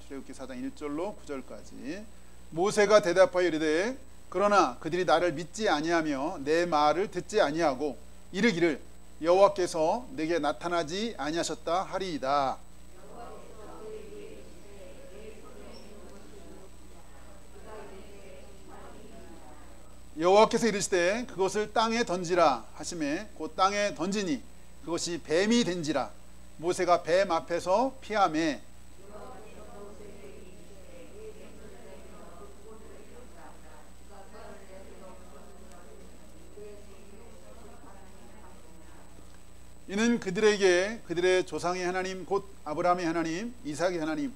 출애굽기 4장 1절로 9절까지. 모세가 대답하여 이르되 그러나 그들이 나를 믿지 아니하며 내 말을 듣지 아니하고 이르기를 여호와께서 내게 나타나지 아니하셨다 하리이다. 여호와께서 이르시되 그것을 땅에 던지라 하시매 곧 땅에 던지니 그것이 뱀이 된지라. 모세가 뱀 앞에서 피하매 이는 그들에게 그들의 조상의 하나님 곧 아브라함의 하나님 이삭의 하나님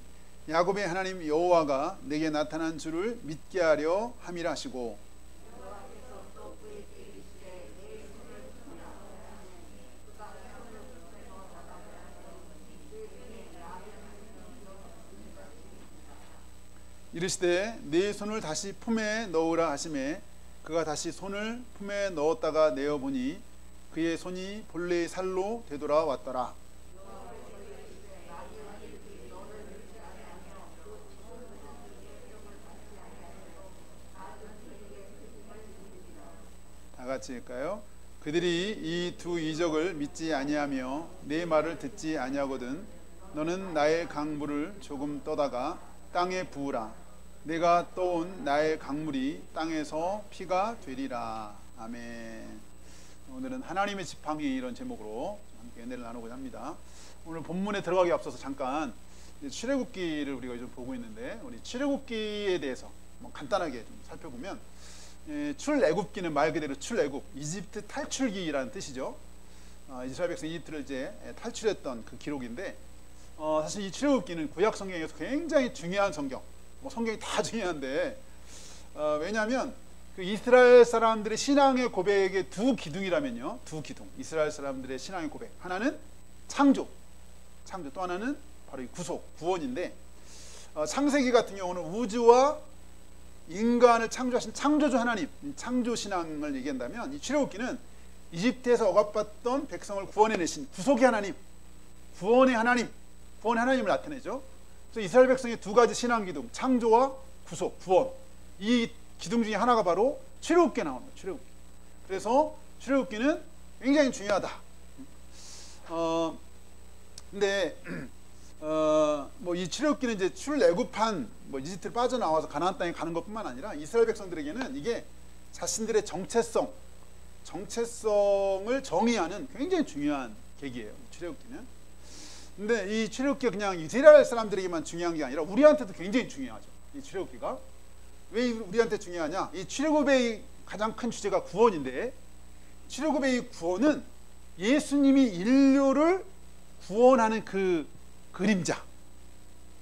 야곱의 하나님 여호와가 내게 나타난 줄을 믿게 하려 함이라 하시고 이르시되 네 손을 다시 품에 넣으라 하시매 그가 다시 손을 품에 넣었다가 내어보니 그의 손이 본래의 살로 되돌아왔더라. 다 같이 할까요? 그들이 이 두 이적을 믿지 아니하며 내 말을 듣지 아니하거든 너는 나의 강물을 조금 떠다가 땅에 부으라. 내가 떠온 나의 강물이 땅에서 피가 되리라. 아멘. 오늘은 하나님의 지팡이 이런 제목으로 함께 은혜를 나누고자 합니다. 오늘 본문에 들어가기 앞서서 잠깐 출애굽기를 우리가 요즘 보고 있는데 우리 출애굽기에 대해서 간단하게 좀 살펴보면 출애굽기는 말 그대로 출애굽, 이집트 탈출기라는 뜻이죠. 이스라엘 백성 이집트를 이제 탈출했던 그 기록인데 사실 이 출애굽기는 구약 성경에서 굉장히 중요한 성경. 성경이 다 중요한데 왜냐하면 그 이스라엘 사람들의 신앙의 고백의 두 기둥이라면요, 두 기둥. 이스라엘 사람들의 신앙의 고백 하나는 창조, 또 하나는 바로 이 구속, 구원인데 창세기 같은 경우는 우주와 인간을 창조하신 창조주 하나님, 창조 신앙을 얘기한다면 이 출애굽기는 이집트에서 억압받던 백성을 구원해내신 구속의 하나님, 구원의 하나님을 나타내죠. 그래서 이스라엘 백성의 두 가지 신앙 기둥, 창조와 구속, 구원, 이 기둥 중에 하나가 바로 출애굽기에 나오는 거예요. 출애굽기. 그래서 출애굽기는 굉장히 중요하다. 근데 이 출애굽기는 이제 출애굽한 이집트를 빠져나와서 가나안 땅에 가는 것뿐만 아니라 이스라엘 백성들에게는 이게 자신들의 정체성을 정의하는 굉장히 중요한 계기예요. 출애굽기는. 근데 이 출애굽기가 그냥 이스라엘 사람들에게만 중요한 게 아니라 우리한테도 굉장히 중요하죠. 이 출애굽기가 왜 우리한테 중요하냐? 이 출애굽의 가장 큰 주제가 구원인데 출애굽의 이 구원은 예수님이 인류를 구원하는 그 그림자,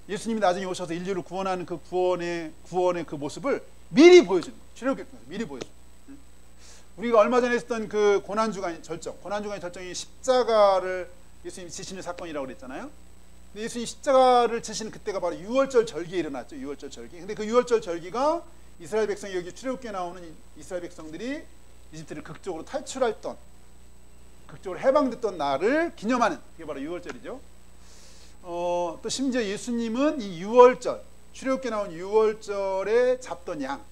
예수님이 나중에 오셔서 인류를 구원하는 그 구원의 그 모습을 미리 보여주는 거예요. 출애굽기 미리 보여주는 거예요. 우리가 얼마 전에 했던 그 고난주간의 절정이 십자가를 예수님이 지시는 사건이라고 그랬잖아요. 근데 예수님이 십자가를 지시는 그때가 바로 유월절 절기에 일어났죠. 유월절 절기. 근데 그 유월절 절기가 이스라엘 백성이 여기 출애굽기에 나오는 이스라엘 백성들이 이집트를 극적으로 탈출했던, 극적으로 해방됐던 날을 기념하는 그게 바로 유월절이죠. 또 심지어 예수님은 이 유월절, 출애굽기에 나온 유월절에 잡던 양,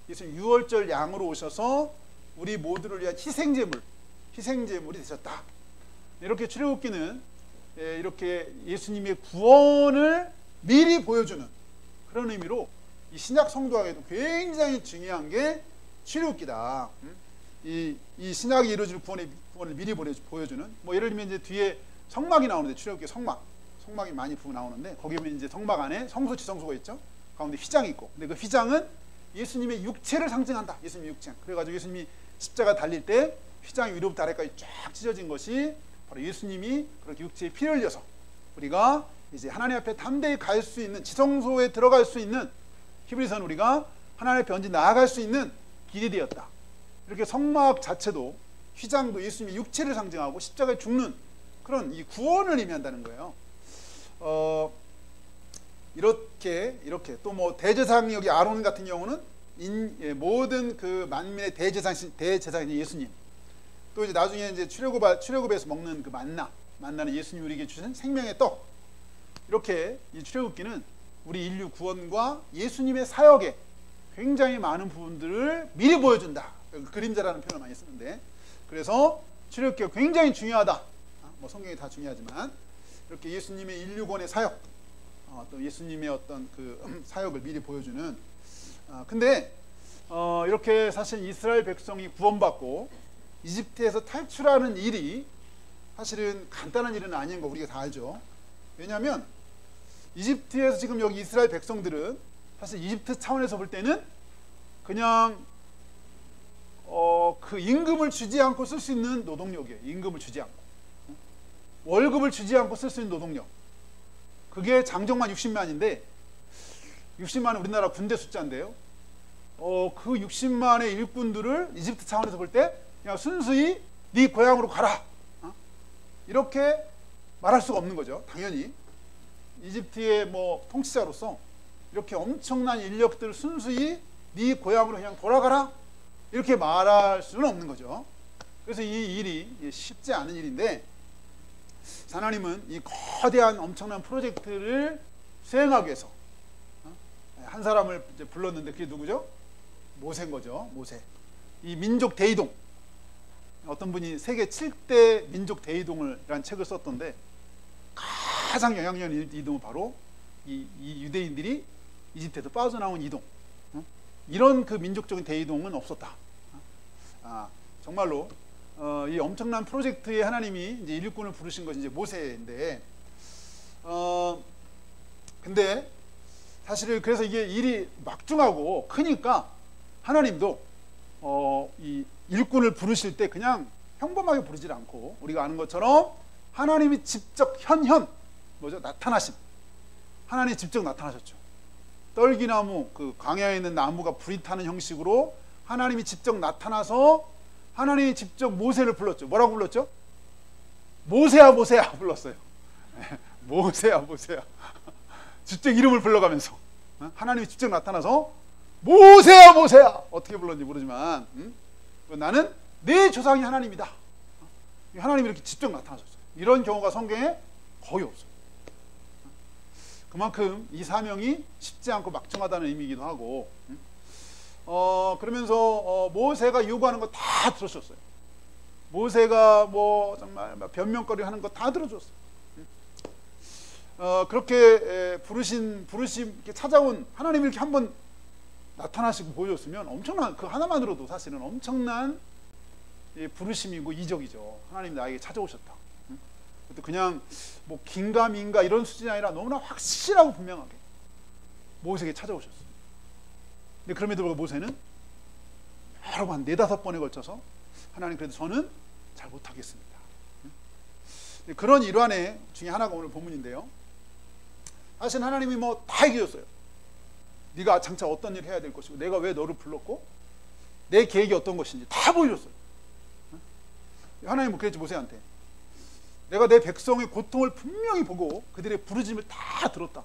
예수님 유월절 양으로 오셔서 우리 모두를 위한 희생제물이 되셨다. 이렇게 출애굽기는 이렇게 예수님의 구원을 미리 보여주는 그런 의미로 이 신약 성도에게도 굉장히 중요한 게 출애굽기다. 이 신약이 이루어질 구원을 미리 보여주는, 예를 들면 이제 뒤에 성막이 나오는데 출애굽기 성막이 많이 나오는데 거기 보면 이제 성막 안에 성소 지성소가 있죠. 가운데 휘장이 있고, 근데 그 휘장은 예수님의 육체를 상징한다. 예수님의 육체. 그래가지고 예수님이 십자가 달릴 때 휘장이 위로부터 아래까지 쫙 찢어진 것이 바로 예수님이 그렇게 육체에 피를 흘려서 우리가 이제 하나님 앞에 담대히 갈 수 있는, 지성소에 들어갈 수 있는, 히브리서는 우리가 하나님 앞에 언제 나아갈 수 있는 길이 되었다. 이렇게 성막 자체도, 휘장도 예수님의 육체를 상징하고 십자가에 죽는 그런 이 구원을 의미한다는 거예요. 이렇게 또 대제사장 여기 아론 같은 경우는 모든 그 만민의 대제사장인 예수님. 또 이제 나중에 이제 출애굽에서 먹는 그 만나는 예수님이 우리에게 주신 생명의 떡. 이렇게 이 출애굽기는 우리 인류 구원과 예수님의 사역에 굉장히 많은 부분들을 미리 보여준다. 그림자라는 표현을 많이 쓰는데, 그래서 출애굽기가 굉장히 중요하다. 뭐 성경이 다 중요하지만 이렇게 예수님의 인류권의 사역, 또 예수님의 어떤 그 사역을 미리 보여주는. 근데 이렇게 사실 이스라엘 백성이 구원받고 이집트에서 탈출하는 일이 사실은 간단한 일은 아닌 거 우리가 다 알죠. 왜냐하면 이집트에서 지금 여기 이스라엘 백성들은 사실 이집트 차원에서 볼 때는 그냥 그 임금을 주지 않고 쓸 수 있는 노동력이에요. 임금을 주지 않고, 월급을 주지 않고 쓸 수 있는 노동력. 그게 장정만 60만인데 60만은 우리나라 군대 숫자인데요. 그 60만의 일꾼들을 이집트 차원에서 볼 때 그냥 순수히 네 고향으로 가라, 이렇게 말할 수가 없는 거죠. 당연히 이집트의 뭐 통치자로서 이렇게 엄청난 인력들을 순수히 네 고향으로 그냥 돌아가라 이렇게 말할 수는 없는 거죠. 그래서 이 일이 쉽지 않은 일인데, 하나님은 이 거대한 엄청난 프로젝트를 수행하기 위해서 한 사람을 이제 불렀는데, 그게 누구죠? 모세인 거죠. 모세. 이 민족 대이동, 어떤 분이 세계 7대 민족 대이동이라는 책을 썼던데, 가장 영향력 있는 이동은 바로 이 유대인들이 이집트에서 빠져나온 이동. 이런 그 민족적인 대이동은 없었다. 정말로 이 엄청난 프로젝트에 하나님이 이제 일꾼을 부르신 것이 이제 모세인데, 근데 사실 그래서 이게 일이 막중하고 크니까 하나님도 이 일꾼을 부르실 때 그냥 평범하게 부르질 않고, 우리가 아는 것처럼 하나님이 직접 뭐죠? 나타나심. 하나님이 직접 나타나셨죠. 떨기나무, 그 광야에 있는 나무가 불이 타는 형식으로 하나님이 직접 나타나서 하나님이 직접 모세를 불렀죠. 뭐라고 불렀죠? 모세야 모세야 불렀어요. 모세야 모세야. 직접 이름을 불러가면서 하나님이 직접 나타나서 모세야 모세야, 어떻게 불렀는지 모르지만 나는 내 조상이 하나님이다. 하나님이 이렇게 직접 나타나셨어요. 이런 경우가 성경에 거의 없어요. 그만큼 이 사명이 쉽지 않고 막중하다는 의미이기도 하고, 그러면서 모세가 요구하는 거 다 들어줬어요. 모세가 뭐 정말 변명거리 하는 거 다 들어줬어요. 그렇게 이렇게 찾아온 하나님이 이렇게 한번 나타나시고 보여줬으면 엄청난, 그 하나만으로도 사실은 엄청난 부르심이고 이적이죠. 하나님이 나에게 찾아오셨다. 그것도 그냥 뭐 긴가민가 이런 수준이 아니라 너무나 확실하고 분명하게 모세에게 찾아오셨어요. 근데 그럼에도 불구하고 모세는 여러 번, 4-5번에 걸쳐서 하나님, 그래도 저는 잘 못하겠습니다. 그런 일환의 중에 하나가 오늘 본문인데요. 사실 하나님이 뭐 다 얘기해줬어요. 네가 장차 어떤 일을 해야 될 것이고, 내가 왜 너를 불렀고, 내 계획이 어떤 것인지 다 보여줬어요. 하나님은 그랬지, 모세한테. 내가 내 백성의 고통을 분명히 보고 그들의 부르짖음을 다 들었다.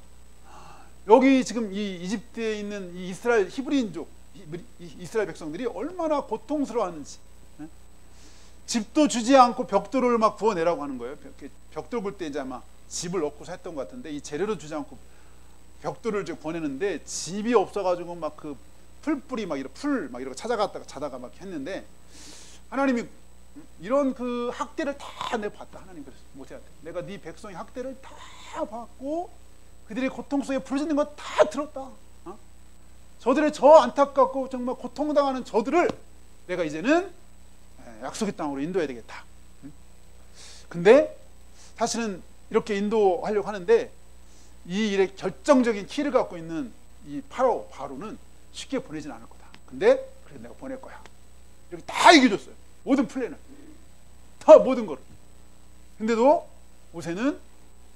여기 지금 이 이집트에 있는 이 이스라엘 히브리인족, 이스라엘 백성들이 얼마나 고통스러워하는지, 집도 주지 않고 벽돌을 막 구워내라고 하는 거예요. 벽돌 굴 때 이제 아마 집을 넣고서 했던 것 같은데, 이 재료를 주지 않고 벽돌을 이제 구워내는데, 집이 없어가지고 막 그 풀뿌리 막 이런 풀 막 이런 거 찾아갔다가 자다가 막 했는데, 하나님이 이런 그 학대를 다 내가 봤다. 하나님 그랬어, 모세한테. 내가 네 백성의 학대를 다 봤고 그들의 고통 속에 부르짖는 거 다 들었다. 저들의 저 안타깝고 정말 고통당하는 저들을 내가 이제는 약속의 땅으로 인도해야 되겠다. 근데 사실은 이렇게 인도하려고 하는데, 이 일에 결정적인 키를 갖고 있는 이 바로는 쉽게 보내진 않을 거다. 근데 그래서 내가 보낼 거야. 이렇게 다 얘기해줬어요. 모든 플랜을 다, 모든 거를. 근데도 모세는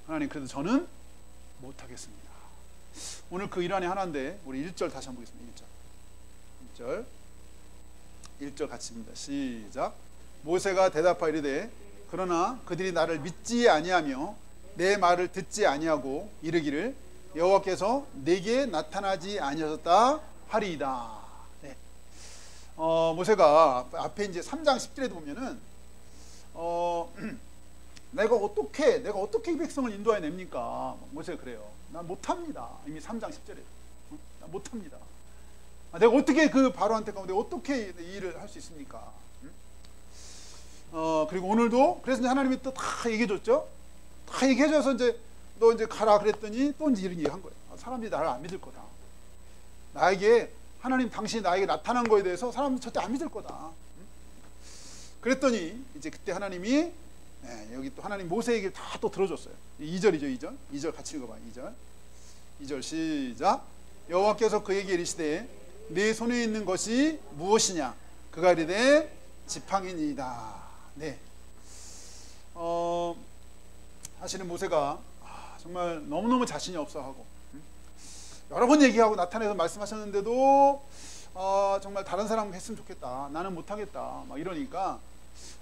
하나님, 그래도 저는 못하겠습니다. 오늘 그 일환의 하나인데, 우리 1절 다시 한번 보겠습니다. 1절 같이 봅니다. 시작. 모세가 대답하여 이르되, 그러나 그들이 나를 믿지 아니하며 내 말을 듣지 아니하고 이르기를 여호와께서 내게 나타나지 아니하셨다 하리이다. 네. 모세가 앞에 이제 3장 10절에도 보면은 내가 어떻게 이 백성을 인도해 냅니까? 모세가 그래요. 난 못합니다. 이미 3장 10절에 난 못합니다. 내가 어떻게 그 바로한테 가면 내가 어떻게 이 일을 할 수 있습니까? 그리고 오늘도 그래서 이제 하나님이 또 다 얘기해줬죠. 다 얘기해줘서 이제 너 이제 가라 그랬더니 또 이제 이런 얘기한 거예요. 사람들이 나를 안 믿을 거다. 나에게 하나님 당신이 나에게 나타난 거에 대해서 사람들이 절대 안 믿을 거다. 그랬더니 이제 그때 하나님이 여기 또 하나님 모세 얘기를 다 또 들어줬어요. 2절이죠. 2절 같이 읽어봐. 2절 시작. 여호와께서 그에게 이르시되 네 손에 있는 것이 무엇이냐? 그가 이르되 지팡이니이다. 네. 사실은 모세가 정말 너무너무 자신이 없어하고 여러 번 얘기하고 나타내서 말씀하셨는데도 정말 다른 사람 했으면 좋겠다. 나는 못하겠다. 막 이러니까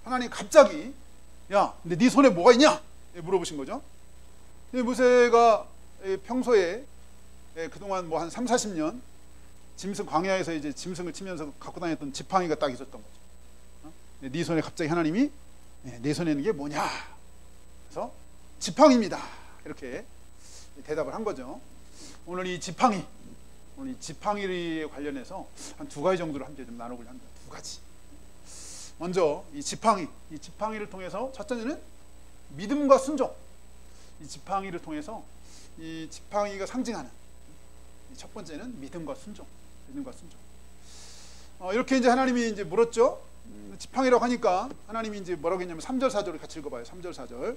하나님 갑자기 야, 근데 네 손에 뭐가 있냐? 물어보신 거죠. 모세가 평소에 그동안 뭐 한 3, 40년 짐승 광야에서 이제 짐승을 치면서 갖고 다녔던 지팡이가 딱 있었던 거죠. 네 손에 갑자기 하나님이 네 손에 있는 게 뭐냐? 그래서 지팡이입니다. 이렇게 대답을 한 거죠. 오늘 이 지팡이에 관련해서 한 두 가지 정도로 함께 좀 나눠보려 합니다. 두 가지. 먼저 이 지팡이를 통해서 첫째는 믿음과 순종. 이 지팡이를 통해서 이 지팡이가 상징하는 첫 번째는 믿음과 순종. 이렇게 이제 하나님이 이제 물었죠. 지팡이라고 하니까 하나님이 이제 뭐라고 했냐면 3절 4절을 같이 읽어봐요. 3절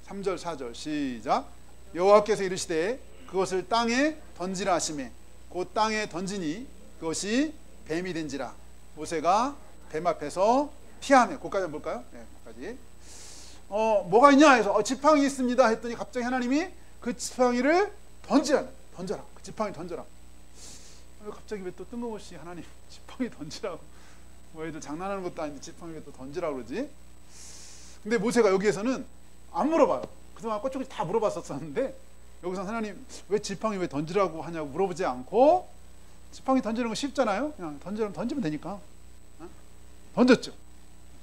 4절 시작. 여호와께서 이르시되 그것을 땅에 던지라 하시매 곧 땅에 던지니 그것이 뱀이 된지라. 모세가 뱀 앞에서 피하며. 거기까지 한번 볼까요? 네, 거기까지. 뭐가 있냐 해서 지팡이 있습니다 했더니 갑자기 하나님이 그 지팡이를 던져라. 그 지팡이 던져라. 갑자기 왜 또 뜬금없이 하나님 지팡이 던지라고. 뭐 애들 장난하는 것도 아닌데 지팡이 왜 또 던지라고 그러지? 근데 모세가 여기에서는 안 물어봐요. 그동안 꼬치꼬치 다 물어봤었는데 여기서 하나님 왜 지팡이 왜 던지라고 하냐고 물어보지 않고 지팡이 던지는 거 쉽잖아요. 그냥 던지면 되니까 던졌죠.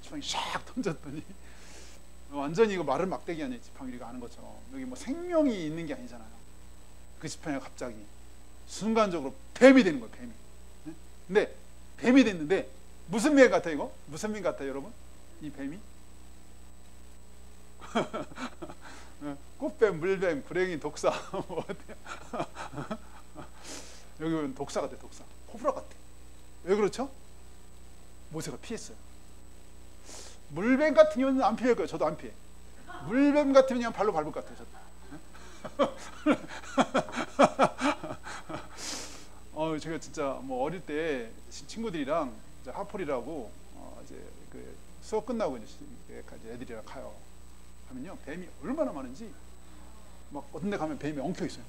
지팡이 샥 던졌더니 완전히 이거 말을 막대기 아니에요. 지팡이가 아는 것처럼 여기 뭐 생명이 있는 게 아니잖아요. 그 지팡이가 갑자기 순간적으로 뱀이 되는 거예요. 뱀이. 근데 뱀이 됐는데 무슨 뱀 같아요? 이거 무슨 뱀 같아요, 여러분? 이 뱀이 꽃뱀, 물뱀, 구랭이, 독사 뭐 어때요? 여기 보면 독사 같아. 독사, 코브라 같아. 왜 그렇죠? 모세가 피했어요. 물뱀 같은 경우는 안 피할 거예요. 저도 안 피해. 물뱀 같으면 그냥 발로 밟을 것 같아요. 저도. 제가 진짜 뭐 어릴 때 친구들이랑 이제 하폴이라고 이제 그 수업 끝나고 이제 애들이랑 가요. 하면요 뱀이 얼마나 많은지 막 어떤 데 가면 뱀이 엉켜 있어요.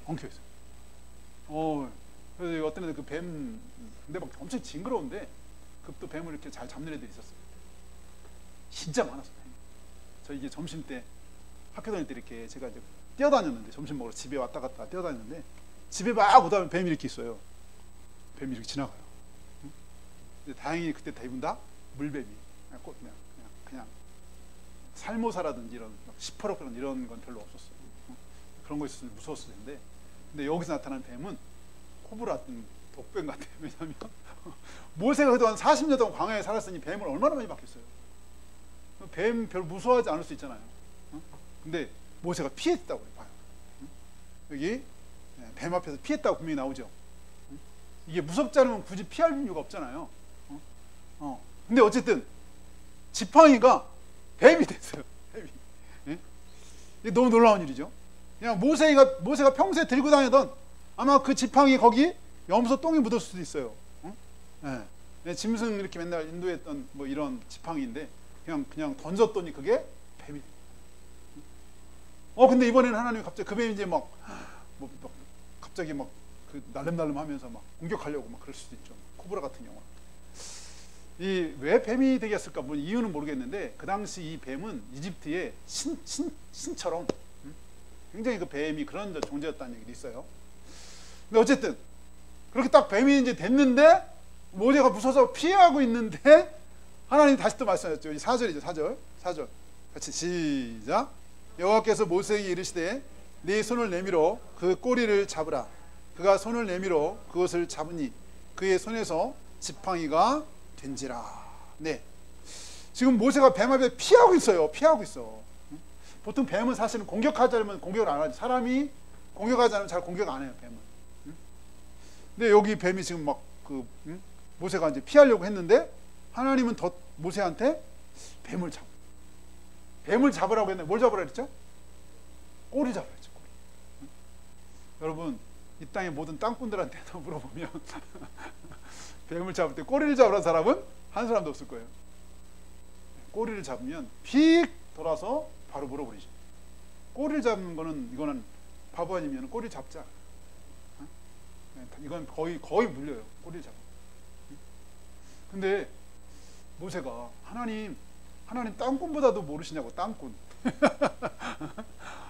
엉켜 있어요. 그래서 어떤 애들 그 뱀 근데 막 엄청 징그러운데 또 뱀을 이렇게 잘 잡는 애들이 있었어요. 진짜 많았어요. 뱀이. 저 이게 점심 때 학교 다닐 때 이렇게 제가 이제 뛰어다녔는데 점심 먹으러 집에 왔다 갔다 뛰어다녔는데 집에 막 오다 보면 뱀이 이렇게 있어요. 뱀이 이렇게 지나가요. 근데 다행히 그때 대부분 다 물뱀이 그냥 살모사라든지 이런 시퍼렇 이런 건 별로 없었어요. 그런 거 있었으면 무서웠을 텐데 근데 여기서 나타난 뱀은 코브라 같은 독뱀 같아요. 왜냐하면 모세가 그동안 40년 동안 광야에 살았으니 뱀을 얼마나 많이 봤겠어요. 뱀 별 무서워하지 않을 수 있잖아요. 근데 모세가 피했다고 봐요. 여기 뱀 앞에서 피했다고 분명히 나오죠. 이게 무섭지 않으면 굳이 피할 이유가 없잖아요. 근데 어쨌든 지팡이가 뱀이 됐어요. 뱀이. 이게 너무 놀라운 일이죠. 그냥 모세가 평소에 들고 다니던 아마 그 지팡이 거기 염소 똥이 묻었을 수도 있어요. 짐승 이렇게 맨날 인도했던 뭐 이런 지팡이인데 그냥 던졌더니 그게 뱀이. 근데 이번에는 하나님이 갑자기 그 뱀이 이제 갑자기 그 날름날름하면서 막 공격하려고 막 그럴 수도 있죠. 코브라 같은 경우. 왜 뱀이 되겠을까? 뭐 이유는 모르겠는데 그 당시 이 뱀은 이집트의 신처럼 굉장히 그 뱀이 그런 존재였다는 얘기도 있어요. 근데 어쨌든 그렇게 딱 뱀이 이제 됐는데 모세가 무서워서 피하고 있는데 하나님 다시 또 말씀하셨죠. 4절이죠. 4절 같이 시작. 여호와께서 모세에게 이르시되 네 손을 내밀어 그 꼬리를 잡으라. 그가 손을 내밀어 그것을 잡으니 그의 손에서 지팡이가 된지라. 네, 지금 모세가 뱀 앞에 피하고 있어요. 피하고 있어. 보통 뱀은 사실은 공격하자면 공격을 안 하죠. 사람이 공격하지 않으면 잘 공격 안 해요, 뱀은. 근데 여기 뱀이 지금 막 모세가 이제 피하려고 했는데 하나님은 더 모세한테 뱀을 잡으라고 했는데 뭘 잡으라 그랬죠? 꼬리 잡으라 했죠. 꼬리. 여러분, 이 땅의 모든 땅꾼들한테 물어보면 뱀을 잡을 때 꼬리를 잡으라는 사람은 한 사람도 없을 거예요. 꼬리를 잡으면 픽 돌아서 바로 물어버리죠. 꼬리를 잡는 이거는 바보 아니면 꼬리 잡자. 이건 거의 물려요. 꼬리를 잡아. 근데 모세가 하나님 땅꾼보다도 모르시냐고. 땅꾼.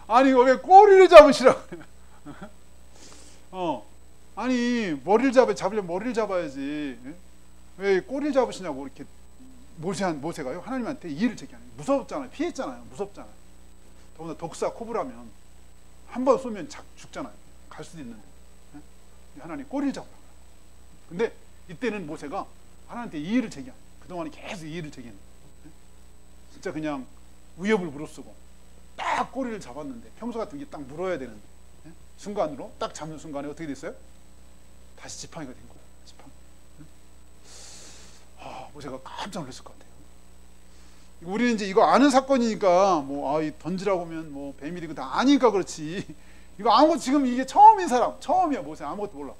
아니 왜 꼬리를 잡으시라고. 아니 잡으려면 머리를 잡아야지. 왜 꼬리를 잡으시냐고. 이렇게 모세가요 하나님한테 이의를 제기하는. 무섭잖아요. 피했잖아요. 무섭잖아요. 더군다나 독사 코브라면 한 번 쏘면 죽잖아요. 갈 수도 있는데. 하나님 꼬리를 잡으라고. 근데 이때는 모세가 하나님한테 이의를 제기한. 그동안에 계속 이의를 제기했는데 진짜 그냥 위협을 무릅쓰고 딱 꼬리를 잡았는데, 평소 같은 게 딱 물어야 되는데 순간으로 딱 잡는 순간에 어떻게 됐어요? 다시 지팡이가 된 거예요. 지팡이. 모세가 깜짝 놀랐을 것 같아요. 우리는 이제 이거 아는 사건이니까 던지라고 하면 뱀이 되고 다 아니까 그렇지. 이거 아무것도 지금 이게 처음인 사람, 처음이야. 모세 아무것도 몰라.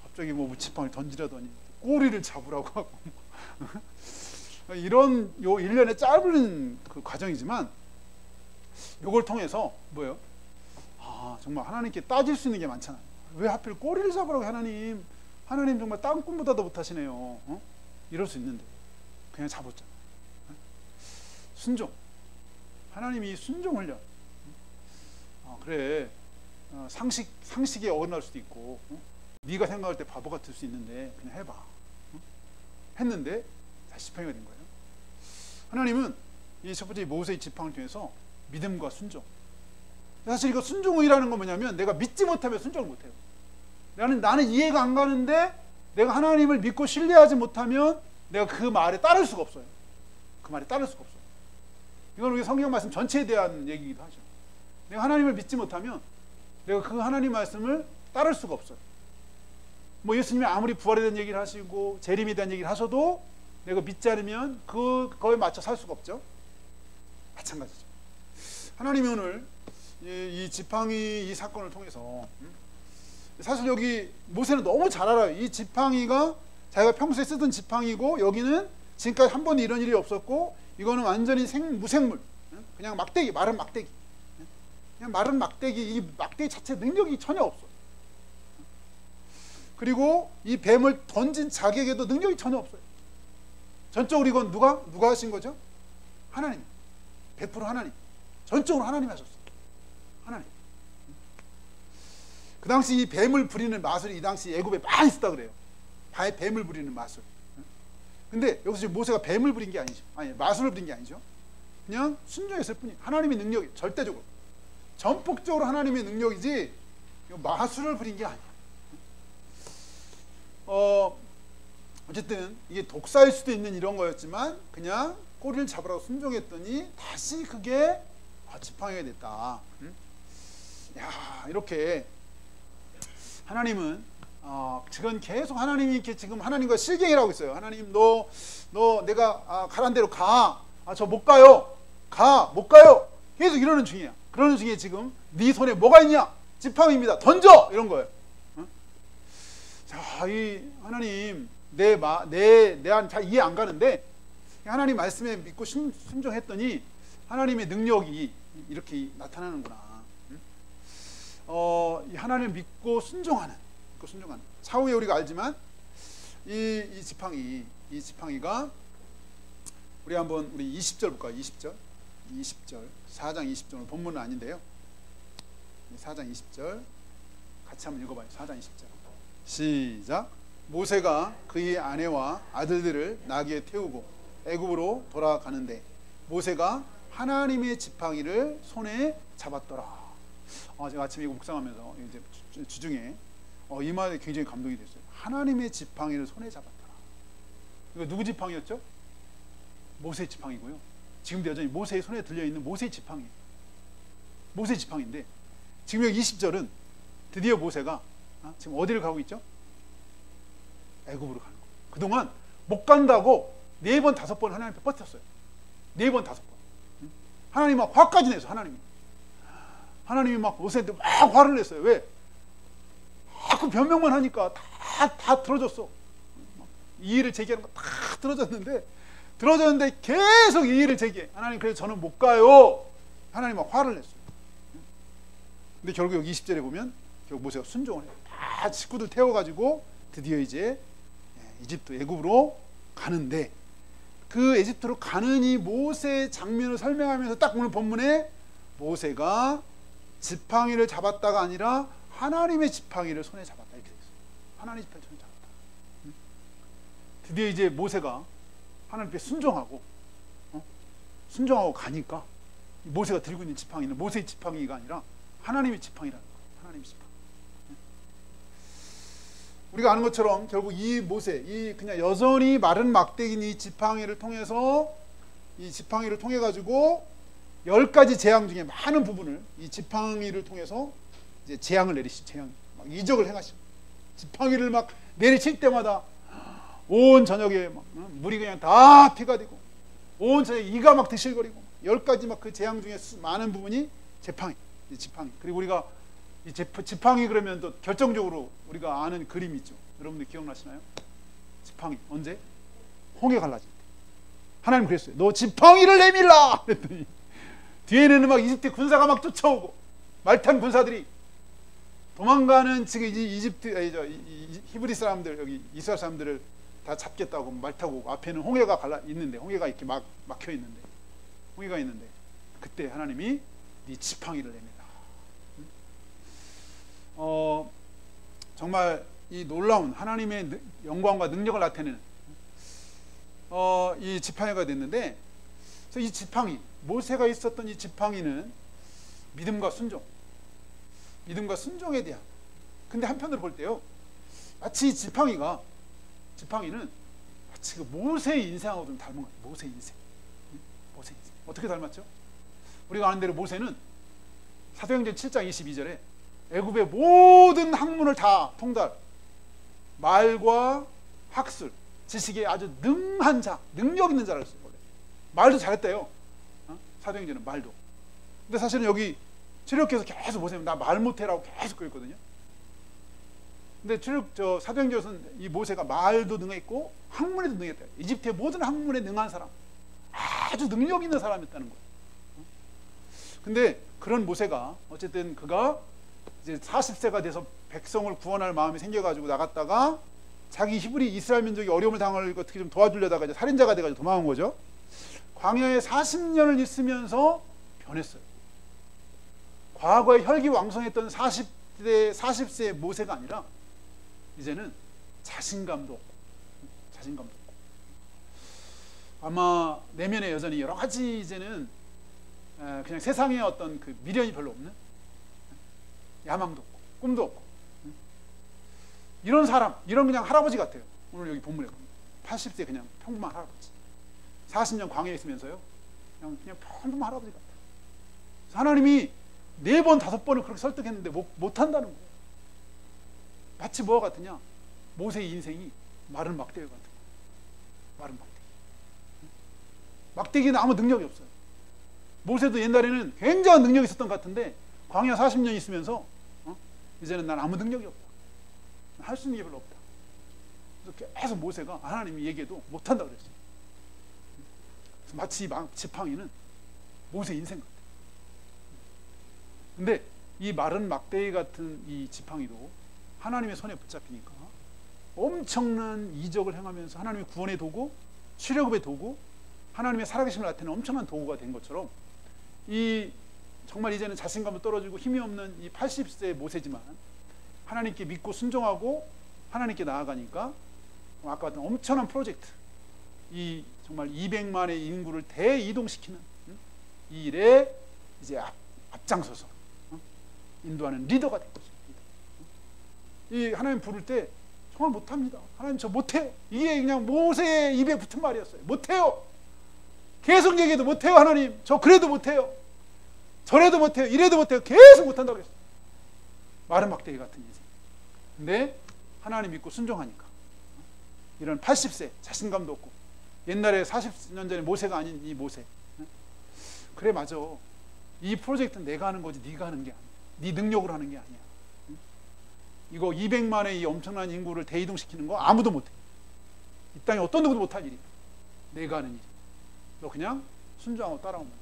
갑자기 지팡이 던지라더니 꼬리를 잡으라고 하고 이런 일련의 짧은 그 과정이지만 이걸 통해서 뭐예요? 정말 하나님께 따질 수 있는 게 많잖아요. 왜 하필 꼬리를 잡으라고 하나님 정말 땅꾼보다도 못하시네요. 이럴 수 있는데 그냥 잡았잖아요. 순종. 하나님이 순종을 그래. 상식에 어긋날 수도 있고 네가 생각할 때 바보 같을 수 있는데 그냥 해봐. 했는데 다시 지팡이가 된 거예요. 하나님은 이 첫 번째 모세의 지팡이를 통해서 믿음과 순종. 사실 이거 순종이라는 건 뭐냐면 내가 믿지 못하면 순종을 못해요. 나는 이해가 안 가는데 내가 하나님을 믿고 신뢰하지 못하면 내가 그 말에 따를 수가 없어요. 그 말에 따를 수가 없어요. 이건 우리 성경 말씀 전체에 대한 얘기이기도 하죠. 내가 하나님을 믿지 못하면 내가 그 하나님 말씀을 따를 수가 없어요. 예수님이 아무리 부활에 대한 얘기를 하시고 재림에 대한 얘기를 하셔도 내가 믿지 않으면 그거에 맞춰 살 수가 없죠. 마찬가지죠. 하나님이 오늘 이 지팡이 이 사건을 통해서 사실 여기 모세는 너무 잘 알아요. 이 지팡이가 자기가 평소에 쓰던 지팡이고 여기는 지금까지 한 번도 이런 일이 없었고 이거는 완전히 무생물, 그냥 막대기, 마른 막대기. 그냥 마른 막대기, 이 막대기 자체 능력이 전혀 없어. 그리고 이 뱀을 던진 자기에게도 능력이 전혀 없어요. 전적으로 이건 누가 하신 거죠? 하나님. 100% 하나님. 전적으로 하나님이 하셨어요. 하나님. 그 당시 이 뱀을 부리는 마술이 이 당시 애굽에 많이 있었다 그래요. 뱀을 부리는 마술. 근데 여기서 지금 모세가 뱀을 부린 게 아니죠. 마술을 부린 게 아니죠. 그냥 순종했을 뿐이. 하나님의 능력이 절대적으로, 전폭적으로 하나님의 능력이지 마술을 부린 게 아니에요. 어쨌든 이게 독사일 수도 있는 이런 거였지만 그냥 꼬리를 잡으라고 순종했더니 다시 그게 지팡이가 됐다. 야, 이렇게 하나님은 지금 계속 하나님이 이렇게 지금 하나님과 실갱이를 하고 있어요. 하나님 너 내가 가란 대로 가. 저 못 가요. 못 가요. 계속 이러는 중이야. 그러는 중에 지금 네 손에 뭐가 있냐? 지팡이입니다. 던져! 이런 거예요. 자, 이 하나님 내한 잘 이해 안 가는데 하나님 말씀에 믿고 순종했더니 하나님의 능력이 이렇게 나타나는구나. 이 하나님을 믿고 순종하는. 차후에 우리가 알지만 이 지팡이가 우리 한번 20절 볼까요? 20절 4장 20절 본문은 아닌데요. 4장 20절 같이 한번 읽어봐요. 4장 20절 시작. 모세가 그의 아내와 아들들을 나귀에 태우고 애굽으로 돌아가는데 모세가 하나님의 지팡이를 손에 잡았더라. 제가 아침에 이거 묵상하면서 이제 주중에 이 말에 굉장히 감동이 됐어요. 하나님의 지팡이를 손에 잡았다. 이거 누구 지팡이였죠? 모세의 지팡이고요. 지금도 여전히 모세의 손에 들려있는 모세의 지팡이에요. 모세의 지팡이인데 지금 여기 20절은 드디어 모세가 지금 어디를 가고 있죠? 애굽으로 가는 거예요. 그동안 못 간다고 4번 5번 하나님 앞에 버텼어요. 4번 5번. 하나님이 막 화까지 내서 하나님이 막 모세한테 막 화를 냈어요. 왜? 자꾸 변명만 하니까 다 들어줬어. 이의를 제기하는 거 다 들어줬는데 계속 이의를 제기해. 하나님 그래서 저는 못 가요. 하나님 막 화를 냈어요. 근데 결국 여기 20절에 보면 결국 모세가 순종을 해요. 다 식구들 태워가지고 드디어 이제 이집트 애굽으로 가는데, 그 에집트로 가는 이 모세의 장면을 설명하면서 딱 오늘 본문에 모세가 지팡이를 잡았다가 아니라 하나님의 지팡이를 손에 잡았다 이렇게 되어 있어요. 하나님의 지팡이를 손에 잡았다. 드디어 이제 모세가 하나님께 순종하고 가니까 모세가 들고 있는 지팡이는 모세의 지팡이가 아니라 하나님의 지팡이라는 거예요. 하나님의 지팡이. 우리가 아는 것처럼 결국 이 모세, 이 그냥 여전히 마른 막대기인 이 지팡이를 통해서, 이 지팡이를 통해 가지고 10가지 재앙 중에 많은 부분을 이 지팡이를 통해서 이제 재앙을 내리시죠. 재앙, 막 이적을 행하시죠. 지팡이를 막 내리칠 때마다 온 저녁에 막 물이 그냥 다 피가 되고, 온 저녁에 이가 막 드실거리고, 10가지 막 그 재앙 중에 많은 부분이 지팡이. 그리고 우리가 이 지팡이 그러면 또 결정적으로 우리가 아는 그림이 있죠. 여러분들 기억나시나요? 지팡이 언제? 홍해 갈라질 때 하나님 그랬어요. 너 지팡이를 내밀라 그랬더니 뒤에는 막 이집트 군사가 막 쫓아오고, 말탄 군사들이 도망가는 지금 히브리 사람들, 여기 이스라엘 사람들을 다 잡겠다고 말 타고 앞에는 홍해가 있는데, 홍해가 이렇게 막혀 있는데, 홍해가 있는데 그때 하나님이 네 지팡이를 내밀라. 정말 이 놀라운 하나님의 영광과 능력을 나타내는 이 지팡이가 됐는데, 그래서 이 지팡이, 모세가 있었던 이 지팡이는 믿음과 순종에 대한. 근데 한편으로 볼 때요, 마치 이 지팡이는 마치 그 모세의 인생하고 좀 닮은 거예요. 모세의 인생. 어떻게 닮았죠? 우리가 아는 대로 모세는 사도행전 7장 22절에 애굽의 모든 학문을 다 통달, 말과 학술, 지식에 아주 능한 자, 능력 있는 자를 써요. 원래 말도 잘했대요. 사도행전은 말도. 근데 사실은 여기 출애굽기에서 계속 보세요. 나 말 못해라고 계속 그랬거든요. 근데 사도행전에서는 이 모세가 말도 능했고 학문에도 능했대요. 이집트의 모든 학문에 능한 사람, 아주 능력 있는 사람이었다는 거예요. 근데 그런 모세가 어쨌든 그가 이제 40세가 돼서 백성을 구원할 마음이 생겨가지고 나갔다가 자기 히브리 이스라엘 민족이 어려움을 당할 거 어떻게 좀 도와주려다가 이제 살인자가 돼가지고 도망온 거죠. 광야에 40년을 있으면서 변했어요. 과거에 혈기왕성했던 40세의 모세가 아니라 이제는 자신감도 없고 아마 내면에 여전히 여러 가지 이제는 그냥 세상에 어떤 그 미련이 별로 없는, 야망도 없고 꿈도 없고, 이런 사람, 이런 그냥 할아버지 같아요. 오늘 여기 본문에 80세 그냥 평범한 할아버지, 40년 광야에 있으면서요 그냥 평범한 할아버지 같아요. 하나님이 4번 5번을 그렇게 설득했는데 못한다는 거예요. 마치 뭐가 같으냐, 모세의 인생이 마른 막대기 같은 거예요. 마른 막대기는 아무 능력이 없어요. 모세도 옛날에는 굉장한 능력이 있었던 것 같은데 광야 40년 있으면서 이제는 난 아무 능력이 없다, 할 수 있는 게 별로 없다. 그래서 계속 모세가 하나님이 얘기해도 못한다 그랬어요. 그래서 마치 이 지팡이는 모세 인생 같아요. 근데 이 마른 막대기 같은 이 지팡이도 하나님의 손에 붙잡히니까 엄청난 이적을 행하면서 하나님의 구원의 도구, 출애굽의 도구, 하나님의 살아계심을 나타내는 엄청난 도구가 된 것처럼, 이 정말 이제는 자신감도 떨어지고 힘이 없는 이 80세의 모세지만 하나님께 믿고 순종하고 하나님께 나아가니까 아까 같은 엄청난 프로젝트, 이 정말 200만의 인구를 대이동시키는 이 일에 이제 앞장서서 인도하는 리더가 된 거죠. 이 하나님 부를 때 정말 못합니다. 하나님 저 못해요. 이게 그냥 모세의 입에 붙은 말이었어요. 못해요. 계속 얘기해도 못해요. 하나님 저 그래도 못해요. 저래도 못해요. 이래도 못해요. 계속 못한다고 그랬어요. 마른 막대기 같은 인생. 근데 하나님 믿고 순종하니까 이런 80세 자신감도 없고 옛날에 40년 전에 모세가 아닌 이 모세. 그래 맞아. 이 프로젝트는 내가 하는 거지 네가 하는 게 아니야. 네 능력으로 하는 게 아니야. 이거 200만의 이 엄청난 인구를 대이동시키는 거 아무도 못해. 이 땅에 어떤 누구도 못할 일이야. 내가 하는 일이야. 너 그냥 순종하고 따라오면 돼.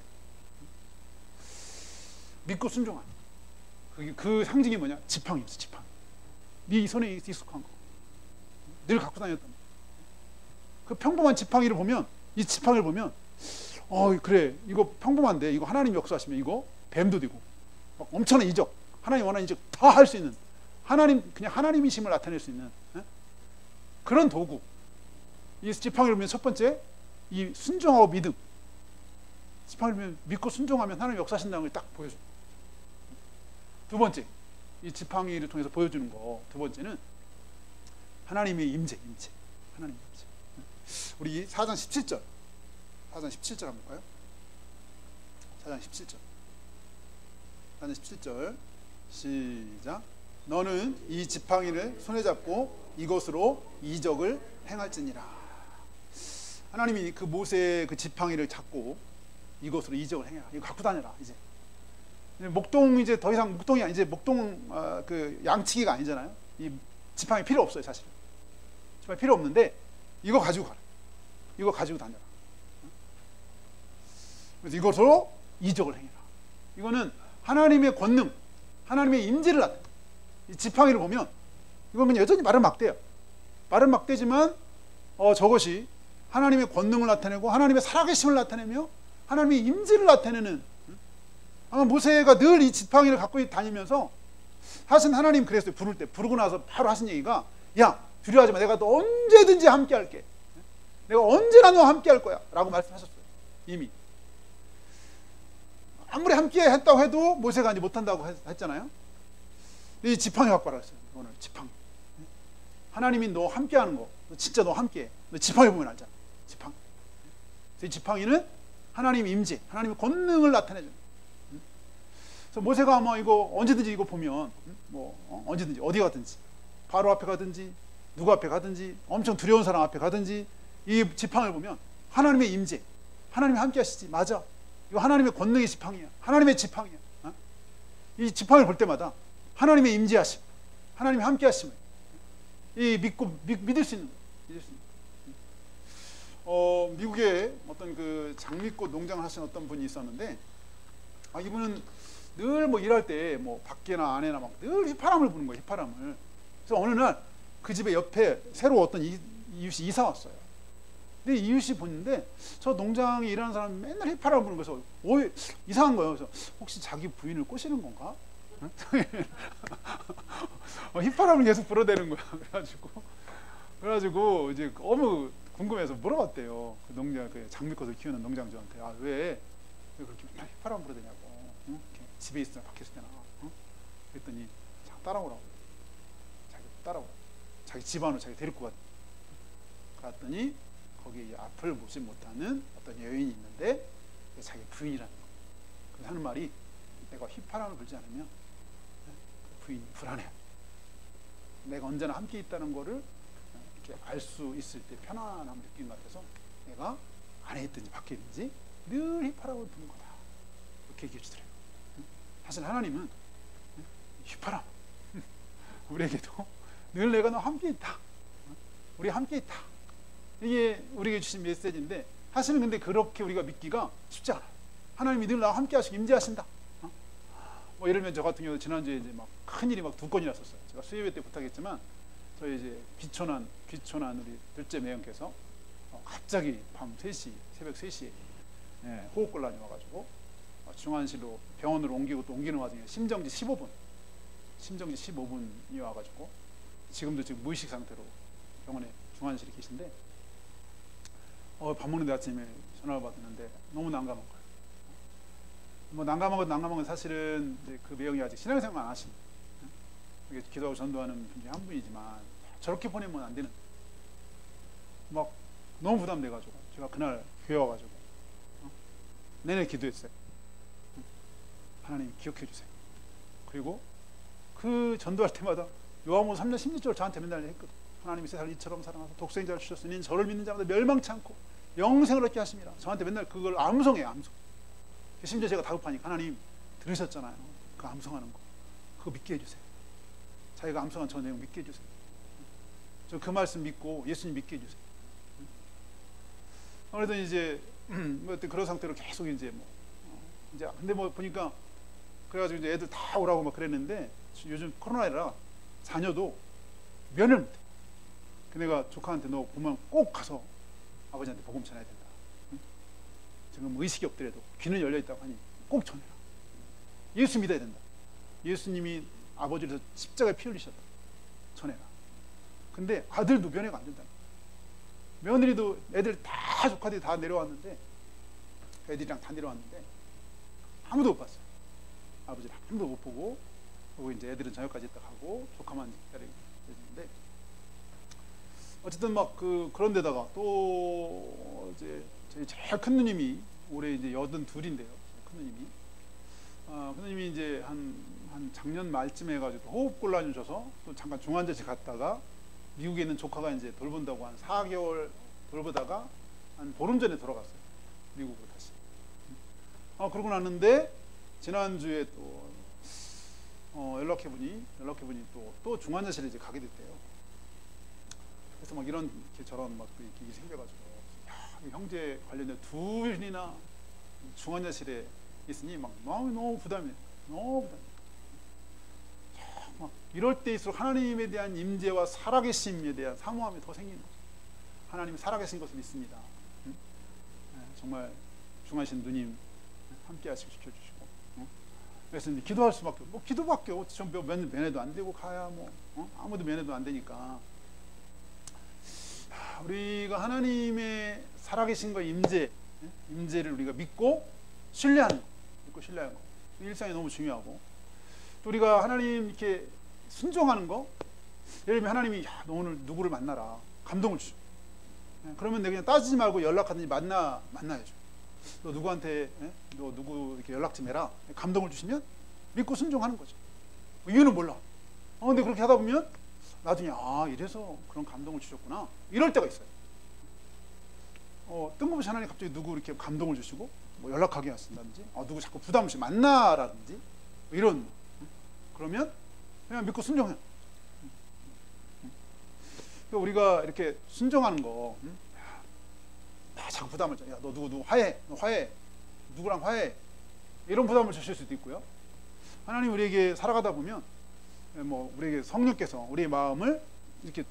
믿고 순종하는. 그 상징이 뭐냐? 지팡이였어. 지팡이. 네 손에 익숙한 거. 늘 갖고 다녔던 거. 그 평범한 지팡이를 보면, 이 지팡이를 보면 그래 이거 평범한데 이거 하나님 역사하시면 이거 뱀도 되고 막 엄청난 이적, 하나님 원하는 이적 다 할 수 있는 그냥 하나님이심을 나타낼 수 있는 그런 도구. 이 지팡이를 보면 첫 번째 이 순종하고 믿음. 지팡이를 보면 믿고 순종하면 하나님 역사하신다는 걸 딱 보여줘. 두 번째 이 지팡이를 통해서 보여주는 거. 두 번째는 하나님의 임재. 하나님의 임재. 우리 4장 17절. 4장 17절 한번 볼까요? 4장 17절. 4장 17절. 시작. 너는 이 지팡이를 손에 잡고 이것으로 이적을 행할지니라. 하나님이 그 모세의 그 지팡이를 잡고 이것으로 이적을 행해라. 이거 갖고 다녀라. 이제 목동 이제 더 이상 목동이 아니 이제 목동 그 양치기가 아니잖아요. 이 지팡이 필요 없어요 사실은. 지팡이 필요 없는데 이거 가지고 가라. 이거 가지고 다녀라. 그래서 이것으로 이적을 행해라. 이거는 하나님의 권능, 하나님의 임재를 나타내. 이 지팡이를 보면 이건 그냥 여전히 마른 막대예요. 마른 막대지만 저것이 하나님의 권능을 나타내고 하나님의 살아계심을 나타내며 하나님의 임재를 나타내는. 아마 모세가 늘 이 지팡이를 갖고 다니면서 사실 하나님 그랬어요. 부를 때 부르고 나서 바로 하신 얘기가 야 두려워하지 마. 내가 너 언제든지 함께 할게. 내가 언제나 너와 함께 할 거야 라고 말씀하셨어요. 이미 아무리 함께 했다고 해도 모세가 이제 못한다고 했잖아요. 이 지팡이 갖고 와라 했어요. 오늘 지팡이. 하나님이 너 함께 하는 거. 진짜 너 함께 해. 너 지팡이 보면 알잖아. 지팡이. 이 지팡이는 하나님의 임재, 하나님의 권능을 나타내줘요. 그래서 모세가 아마 이거 언제든지 이거 보면 언제든지 어디 가든지 바로 앞에 가든지 누구 앞에 가든지 엄청 두려운 사람 앞에 가든지 이 지팡이를 보면 하나님의 임재, 하나님이 함께 하시지. 맞아. 이거 하나님의 권능의 지팡이야. 하나님의 지팡이야. 이 지팡이를 볼 때마다 하나님의 임재하심, 하나님이 함께 하심을 믿을 수 있는 거예요. 미국에 어떤 그 장미꽃 농장을 하신 어떤 분이 있었는데 이분은 늘 일할 때 밖에나 안에나 막 늘 휘파람을 부는 거예요. 휘파람을. 그래서 어느 날 그 집에 옆에 새로 어떤 이웃이 이사 왔어요. 근데 이웃이 보는데 저 농장에 일하는 사람이 맨날 휘파람을 부는 거여서 이상한 거예요. 그래서 혹시 자기 부인을 꼬시는 건가? 휘파람을 계속 불어대는 거야. 그래가지고 이제 너무 궁금해서 물어봤대요. 그 농장, 그 장미꽃을 키우는 농장주한테 왜 그렇게 맨날 휘파람 불어대냐고. 집에 있을 때나 밖에 있을 때나. 그랬더니 따라오라고. 자기 따라오라고. 자기 집안으로 자기 데리고 갔더니 거기 앞을 보지 못하는 어떤 여인이 있는데 자기 부인이라는 거. 그래서 하는 말이 내가 휘파람을 불지 않으면 부인이 불안해요. 내가 언제나 함께 있다는 거를 이렇게 알 수 있을 때 편안함을 느끼는 것 같아서 내가 안에 있든지 밖에 있든지 늘 휘파람을 부는 거다. 이렇게 얘기해 주더래요. 사실 하나님은 휘파람 우리에게도 늘 내가 너 함께 있다. 우리 함께 있다. 이게 우리에게 주신 메시지인데 사실은 근데 그렇게 우리가 믿기가 쉽지 않아요. 하나님이 늘 나와 함께 하시고 임재하신다. 예를 들면 저 같은 경우 지난주에 이제 막 큰일이 막 2건이 났었어요. 제가 수요일 때 부탁했지만 저희 이제 귀촌한 우리 둘째 매형께서 갑자기 밤 3시, 새벽 3시에 호흡곤란이 와가지고 중환실로 병원으로 옮기고 또 옮기는 와중에 심정지 15분이 와가지고 지금도 지금 무의식 상태로 병원에 중환실에 계신데 밥 먹는데 아침에 전화를 받았는데 너무 난감한 거예요. 뭐 난감한 건 사실은 이제 그 매형이 아직 신앙생활 안 하신 기도하고 전도하는 분 중에 한 분이지만 저렇게 보내면 안 되는, 막 너무 부담돼가지고 제가 그날 교회 와가지고 내내 기도했어요. 하나님 기억해 주세요. 그리고 그 전도할 때마다 요한복음 3장 16절 저한테 맨날 했거든. 하나님이 세상을 이처럼 사랑하사 독생자를 주셨으니 저를 믿는 자마다 멸망치 않고 영생을 얻게 하심이라. 저한테 맨날 그걸 암송해요. 암송. 심지어 제가 다급하니까 하나님 들으셨잖아요. 그 암송하는 거 그거 믿게 해주세요. 자기가 암송한 저 내용 믿게 해주세요. 저 그 말씀 믿고 예수님 믿게 해주세요. 그래도 이제 뭐 그런 상태로 계속 이제 뭐 이제 근데 뭐 보니까 그래가지고 이제 애들 다 오라고 막 그랬는데 요즘 코로나라 자녀도 면을 못해. 그 내가 조카한테 너 보면 꼭 가서 아버지한테 복음 전해야 된다. 응? 지금 의식이 없더라도 귀는 열려 있다고 하니 꼭 전해라. 예수 믿어야 된다. 예수님이 아버지를 위해서 십자가에 피 흘리셨다. 전해라. 근데 아들도 면회가 안 된다. 며느리도 애들 다 조카들이 다 내려왔는데 애들이랑 다 내려왔는데 아무도 못 봤어요. 아버지를 아무도 못 보고 그리고 이제 애들은 저녁까지 있다 가고 조카만 기다리고 있는데 어쨌든 막 그런 데다가 또 이제 저희 제일 큰 누님이 올해 이제 82인데요. 큰 누님이 큰 누님이 이제 한 작년 말쯤에 해가지고 호흡곤란이 오셔서 또 잠깐 중환자실 갔다가 미국에 있는 조카가 이제 돌본다고 한 4개월 돌보다가 한 보름 전에 돌아갔어요. 미국으로 다시. 그러고 났는데 지난주에 또 연락해보니 또 중환자실에 이제 가게 됐대요. 그래서 막 이런 저런 막 일이 생겨가지고 형제 관련된 둘이나 중환자실에 있으니 막 너무 부담이에요. 너무 부담. 막 이럴 때일수록 하나님에 대한 임재와 살아계심에 대한 사모함이 더 생기는 거죠. 하나님이 살아계신 것을 믿습니다. 응? 정말 중하신 누님 함께 하시고 지켜주시고. 그래서 이제 기도할 수밖에 없고, 기도밖에 없죠. 면회도 안 되고 가야 아무도 면회도 안 되니까 우리가 하나님의 살아계신과 임재를 우리가 믿고 신뢰하는 거, 일상이 너무 중요하고, 또 우리가 하나님 이렇게 순종하는 거, 예를 들면 하나님이 너 오늘 누구를 만나라, 감동을 주죠. 그러면 내가 그냥 따지지 말고 연락하든지 만나야죠. 너 누구한테 너 누구 이렇게 연락 좀 해라, 감동을 주시면 믿고 순종하는 거죠. 이유는 몰라. 근데 그렇게 하다 보면 나중에 이래서 그런 감동을 주셨구나 이럴 때가 있어요. 뜬금없이 하나님 갑자기 누구 이렇게 감동을 주시고 뭐 연락하게 하신다든지 누구 자꾸 부담 없이 만나라든지 이런, 그러면 그냥 믿고 순종해. 그러니까 우리가 이렇게 순종하는 거, 자꾸 부담을 줘. 야, 너 누구 화해, 누구랑 화해, 이런 부담을 주실 수도 있고요. 하나님 우리에게 살아가다 보면 뭐 우리에게 성령께서 우리의 마음을 이렇게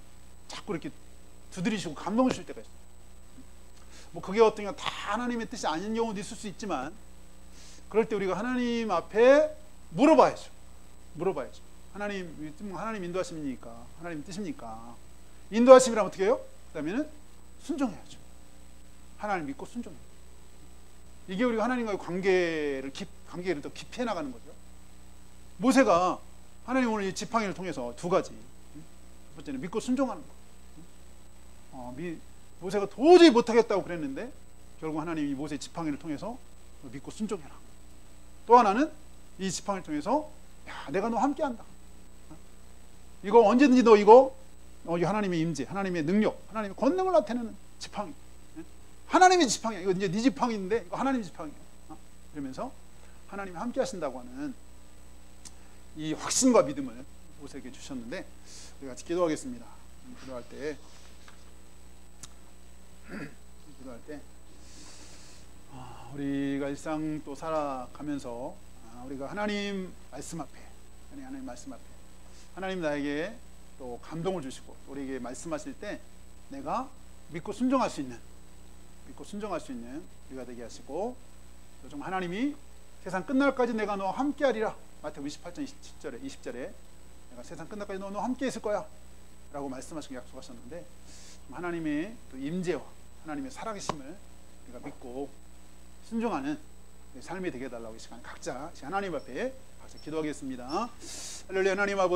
자꾸 이렇게 두드리시고 감동을 주실 때가 있어요. 뭐 그게 어떤 다 하나님의 뜻이 아닌 경우도 있을 수 있지만, 그럴 때 우리가 하나님 앞에 물어봐야죠. 하나님 인도하심이니까, 하나님 뜻입니까? 인도하심이라면 어떻게 해요? 그다음에는 순종해야죠. 하나님 믿고 순종해요. 이게 우리가 하나님과의 관계를 더 깊이 해나가는 거죠. 모세가 하나님 오늘 이 지팡이를 통해서 두 가지. 첫 번째는 믿고 순종하는 거. 모세가 도저히 못하겠다고 그랬는데 결국 하나님이 모세의 지팡이를 통해서 믿고 순종해라. 또 하나는 이 지팡이를 통해서 내가 너 함께한다. 이거 언제든지 너 이거 하나님의 임재, 하나님의 능력, 하나님의 권능을 나타내는 지팡이. 하나님의 지팡이야. 이거 이제 네 지팡이인데 이거 하나님의 지팡이야. 그러면서 하나님이 함께 하신다고 하는 이 확신과 믿음을 모세에게 주셨는데, 우리 같이 기도하겠습니다. 기도할 때 우리가 일상 또 살아가면서 우리가 하나님 말씀 앞에 하나님 나에게 또 감동을 주시고 우리에게 말씀하실 때 내가 믿고 순종할 수 있는 우리가 되게 하시고, 또 좀 하나님이 세상 끝날까지 내가 너와 함께하리라, 마태복음 28장 20절에 내가 세상 끝날까지 너와 함께 있을 거야 라고 말씀하시고 약속하셨는데, 하나님의 또 임재와 하나님의 살아계심을 우리가 믿고 순종하는 삶이 되게 해달라고 이 시간 각자 하나님 앞에 각자 기도하겠습니다. 할렐루야. 하나님 아버지